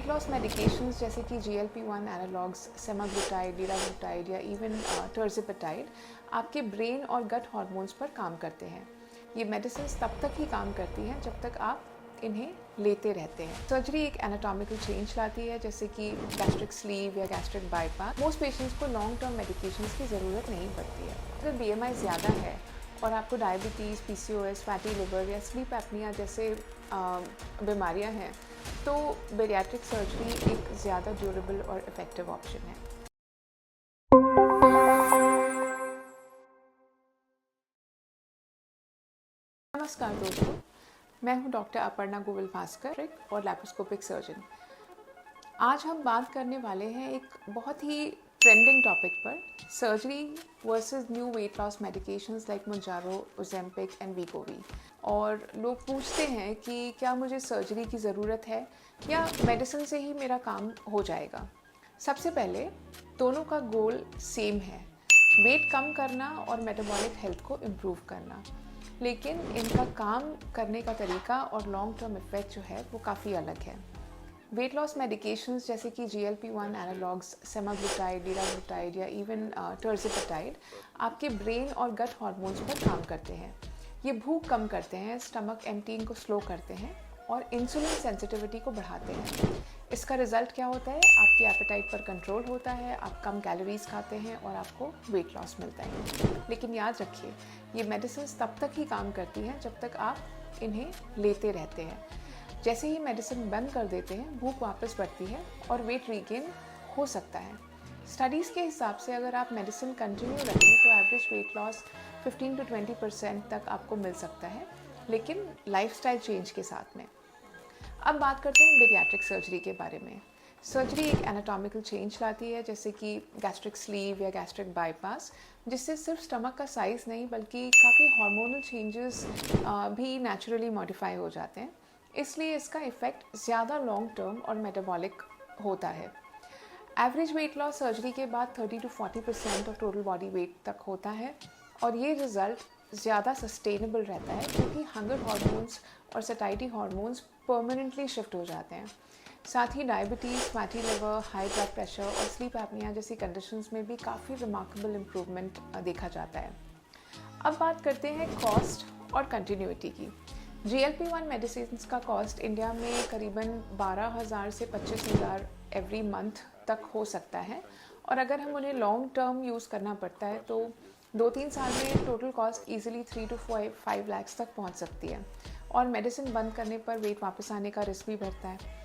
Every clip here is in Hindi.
वेट लॉस मेडिकेशंस जैसे कि GLP-1 एनालॉग्स, सेमाग्लुटाइड, लिराग्लुटाइड या इवन टर्जिपेटाइड आपके ब्रेन और गट हॉर्मोन्स पर काम करते हैं। ये मेडिसिन तब तक ही काम करती हैं जब तक आप इन्हें लेते रहते हैं। सर्जरी एक एनाटॉमिकल चेंज लाती है, जैसे कि गैस्ट्रिक स्लीव या गैस्ट्रिक बाईपास। मोस्ट पेशेंट्स को लॉन्ग टर्म मेडिकेशंस की ज़रूरत नहीं पड़ती है। अगर BMI ज़्यादा है और आपको डायबिटीज़, PCOS, फैटी लिवर या स्लीप एपनिया जैसे बीमारियां हैं, तो बेरियाट्रिक सर्जरी एक ज़्यादा ड्यूरेबल और इफ़ेक्टिव ऑप्शन है। नमस्कार दोस्तों, मैं हूं डॉक्टर अपर्णा गोविल भास्कर और लैप्रोस्कोपिक सर्जन। आज हम बात करने वाले हैं एक बहुत ही ट्रेंडिंग टॉपिक पर, surgery versus new weight loss medications like Mounjaro, Ozempic and Wegovy. और लोग पूछते हैं कि क्या मुझे सर्जरी की ज़रूरत है या मेडिसिन से ही मेरा काम हो जाएगा। सबसे पहले दोनों का गोल सेम है, वेट कम करना और मेटाबॉलिक हेल्थ को इम्प्रूव करना, लेकिन इनका काम करने का तरीका और लॉन्ग टर्म इफेक्ट जो है वो काफ़ी अलग है। वेट लॉस मेडिकेशंस जैसे कि GLP-1 एनालॉग्स, सेमाग्लुटाइड, लिराग्लुटाइड या इवन टर्जिपेटाइड आपके ब्रेन और गट हॉर्मोन्स पर काम करते हैं। ये भूख कम करते हैं, स्टमक एम्प्टीइंग को स्लो करते हैं और इंसुलिन सेंसिटिविटी को बढ़ाते हैं। इसका रिजल्ट क्या होता है? आपकी एपेटाइट पर कंट्रोल होता है, आप कम कैलोरीज खाते हैं और आपको वेट लॉस मिलता है। लेकिन याद रखिए, ये मेडिसिन तब तक ही काम करती हैं जब तक आप इन्हें लेते रहते हैं। जैसे ही मेडिसिन बंद कर देते हैं, भूख वापस बढ़ती है और वेट रीगेन हो सकता है। स्टडीज़ के हिसाब से अगर आप मेडिसिन कंटिन्यू रखें तो एवरेज वेट लॉस 15 to 20% तक आपको मिल सकता है, लेकिन लाइफस्टाइल चेंज के साथ में। अब बात करते हैं बेरियाट्रिक सर्जरी के बारे में। सर्जरी एक एनाटॉमिकल चेंज लाती है, जैसे कि गैस्ट्रिक स्लीव या गैस्ट्रिक बाईपास, जिससे सिर्फ स्टमक का साइज़ नहीं बल्कि काफ़ी हार्मोनल चेंजेस भी नेचुरली मॉडिफाई हो जाते हैं। इसलिए इसका इफ़ेक्ट ज़्यादा लॉन्ग टर्म और मेटाबॉलिक होता है। एवरेज वेट लॉस सर्जरी के बाद 30 to 40% of total body weight तक होता है और ये रिज़ल्ट ज़्यादा सस्टेनेबल रहता है क्योंकि हंगर हार्मोन्स और सटाइटी हार्मोन्स परमानेंटली शिफ्ट हो जाते हैं। साथ ही diabetes, fatty liver, high blood pressure और स्लीप एपनिया जैसी कंडीशंस में भी काफ़ी रिमार्केबल इम्प्रूवमेंट देखा जाता है। अब बात करते हैं कॉस्ट और कंटिन्यूटी की। GLP-1 मेडिसिन का कॉस्ट इंडिया में करीबन 12,000 से 25,000 एवरी मंथ तक हो सकता है, और अगर हम उन्हें लॉन्ग टर्म यूज़ करना पड़ता है तो 2-3 साल में total cost easily 3 to 5 lakh तक पहुंच सकती है, और मेडिसिन बंद करने पर वेट वापस आने का रिस्क भी बढ़ता है।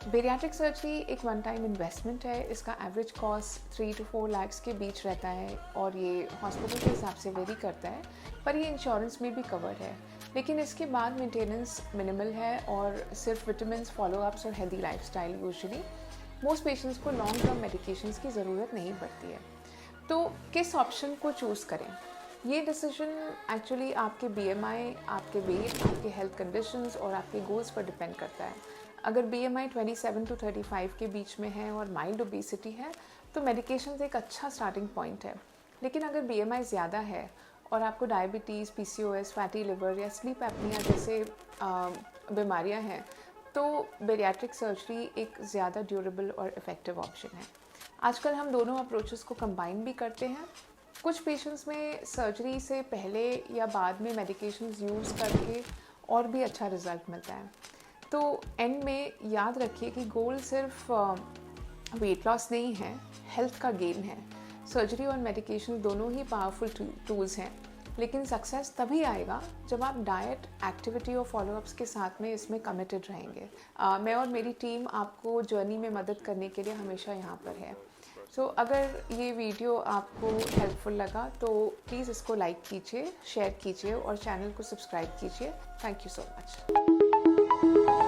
बेरियाट्रिक सर्जरी एक वन टाइम इन्वेस्टमेंट है। इसका एवरेज कॉस्ट 3 to 4 लाख के बीच रहता है और ये हॉस्पिटल के हिसाब से वेरी करता है, पर ये इंश्योरेंस में भी कवर्ड है। लेकिन इसके बाद मेंटेनेंस मिनिमल है और सिर्फ विटामिन, फॉलोअप्स और healthy lifestyle. Usually most patients को लॉन्ग टर्म मेडिकेशंस की ज़रूरत नहीं पड़ती है। तो किस ऑप्शन को चूज़ करें? ये डिसीजन एक्चुअली आपके BMI, आपके वेट, आपके हेल्थ कंडीशंस और आपके गोल्स पर डिपेंड करता है। अगर BMI 27 to 35 के बीच में है और माइल्ड ओबेसिटी है तो मेडिकेशन एक अच्छा स्टार्टिंग पॉइंट है। लेकिन अगर BMI ज़्यादा है और आपको डायबिटीज़, PCOS, फैटी लिवर या स्लीप एपनिया जैसे बीमारियां हैं, तो बेरियाट्रिक सर्जरी एक ज़्यादा ड्यूरेबल और इफ़ेक्टिव ऑप्शन है। आजकल हम दोनों अप्रोचेस को कंबाइन भी करते हैं। कुछ पेशेंट्स में सर्जरी से पहले या बाद में मेडिकेशंस यूज़ करके और भी अच्छा रिज़ल्ट मिलता है। तो एंड में याद रखिए कि गोल सिर्फ वेट लॉस नहीं है, हेल्थ का गेन है। सर्जरी और मेडिकेशन दोनों ही पावरफुल टूल्स हैं, लेकिन सक्सेस तभी आएगा जब आप डाइट, एक्टिविटी और फॉलोअप्स के साथ में इसमें कमिटेड रहेंगे। मैं और मेरी टीम आपको जर्नी में मदद करने के लिए हमेशा यहाँ पर है। सो अगर ये वीडियो आपको हेल्पफुल लगा तो प्लीज़ इसको लाइक कीजिए, शेयर कीजिए और चैनल को सब्सक्राइब कीजिए। Thank you so much.